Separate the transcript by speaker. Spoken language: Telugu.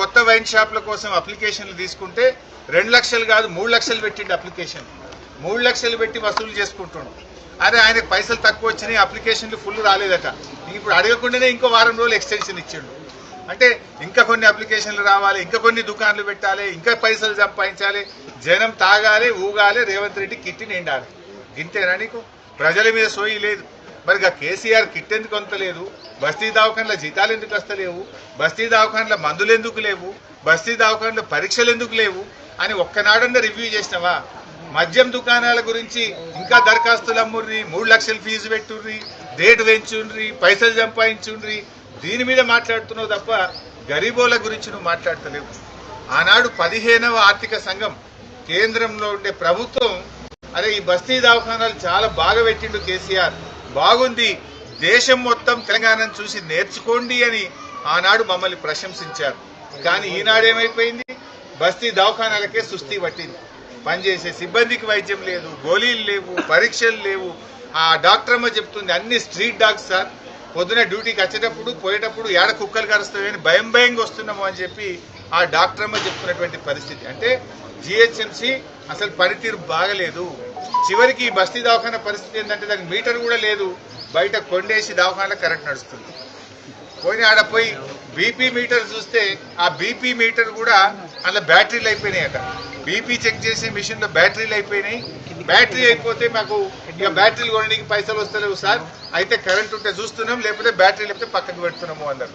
Speaker 1: కొత్త వైన్ షాప్ల కోసం అప్లికేషన్లు తీసుకుంటే 2 లక్షలు కాదు 3 లక్షలు పెట్టిండు అప్లికేషన్. 3 లక్షలు పెట్టి వసూలు చేసుకుంటుండు. అరే ఆయనకు పైసలు తక్కువ వచ్చినాయి, అప్లికేషన్లు ఫుల్ రాలేదట. ఇప్పుడు అడగకుండానే ఇంకో వారం రోజులు ఎక్స్టెన్షన్ ఇచ్చిండు. అంటే ఇంకా కొన్ని అప్లికేషన్లు రావాలి, ఇంకా కొన్ని దుకాణాలు పెట్టాలి, ఇంకా పైసలు సంపాదించాలి, జనం తాగాలి, ఊగాలి, రేవంత్ రెడ్డి కిట్టి నిండాలి. ఇంతేనా నీకు? ప్రజల మీద సోయి లేదు. మరి కేసీఆర్ కిట్ ఎందుకు అంతలేదు? బస్తీ దవాఖాన్ల జీతాలు ఎందుకు వస్తలేవు? బస్తీ దవాఖాన్ల మందులు ఎందుకు లేవు? బస్తీ దవాఖాన్ల పరీక్షలు ఎందుకు లేవు అని ఒక్కనాడన్నా రివ్యూ చేసినావా? మద్యం దుకాణాల గురించి ఇంకా దరఖాస్తులు అమ్ముర్రి, 3 లక్షలు ఫీజు పెట్టుర్రి, రేటు పెంచుండ్రి, పైసలు సంపాదించుండ్రి, దీని మీద మాట్లాడుతున్నావు తప్ప గరీబోల గురించి నువ్వు మాట్లాడతలేవు. ఆనాడు 15వ ఆర్థిక సంఘం కేంద్రంలో ఉండే ప్రభుత్వం అరే ఈ బస్తీ దవాఖానాలు చాలా బాగా పెట్టిండు కేసీఆర్, బాగుంది, దేశం మొత్తం తెలంగాణను చూసి నేర్చుకోండి అని ఆనాడు మమ్మల్ని ప్రశంసించారు. కానీ ఈనాడేమైపోయింది? బస్తీ దవాఖానాలకే సుస్థి పట్టింది. పనిచేసే సిబ్బందికి వైద్యం లేదు, గోళీలు లేవు, పరీక్షలు లేవు. ఆ డాక్టర్ అమ్మ చెప్తుంది అన్ని స్ట్రీట్ డాగ్స్ సార్, పొద్దున డ్యూటీకి వచ్చేటప్పుడు పోయేటప్పుడు ఏడ కుక్కలు కరుస్తాయని భయంగా వస్తున్నాము అని చెప్పి ఆ డాక్టర్ అమ్మ చెప్తున్నటువంటి పరిస్థితి. అంటే జిహెచ్ఎంసీ అసలు పనితీరు బాగలేదు. చివరికి ఈ బస్తీ దవాఖాన పరిస్థితి ఏంటంటే దానికి మీటర్ కూడా లేదు, బయట కొండేసి దవాఖానలో కరెంట్ నడుస్తుంది. పోయి ఆడ పోయి బీపీ మీటర్ చూస్తే ఆ బీపీ మీటర్ కూడా అందులో బ్యాటరీలు అయిపోయినాయట. బీపీ చెక్ చేసే మిషన్లో బ్యాటరీలు అయిపోయినాయి. బ్యాటరీ అయిపోతే మాకు ఇక బ్యాటరీలు కొనడానికి పైసలు వస్తలేవు సార్, అయితే కరెంట్ ఉంటే చూస్తున్నాం, లేకపోతే బ్యాటరీ లేకపోతే పక్కకు పెడుతున్నాము అన్నారు.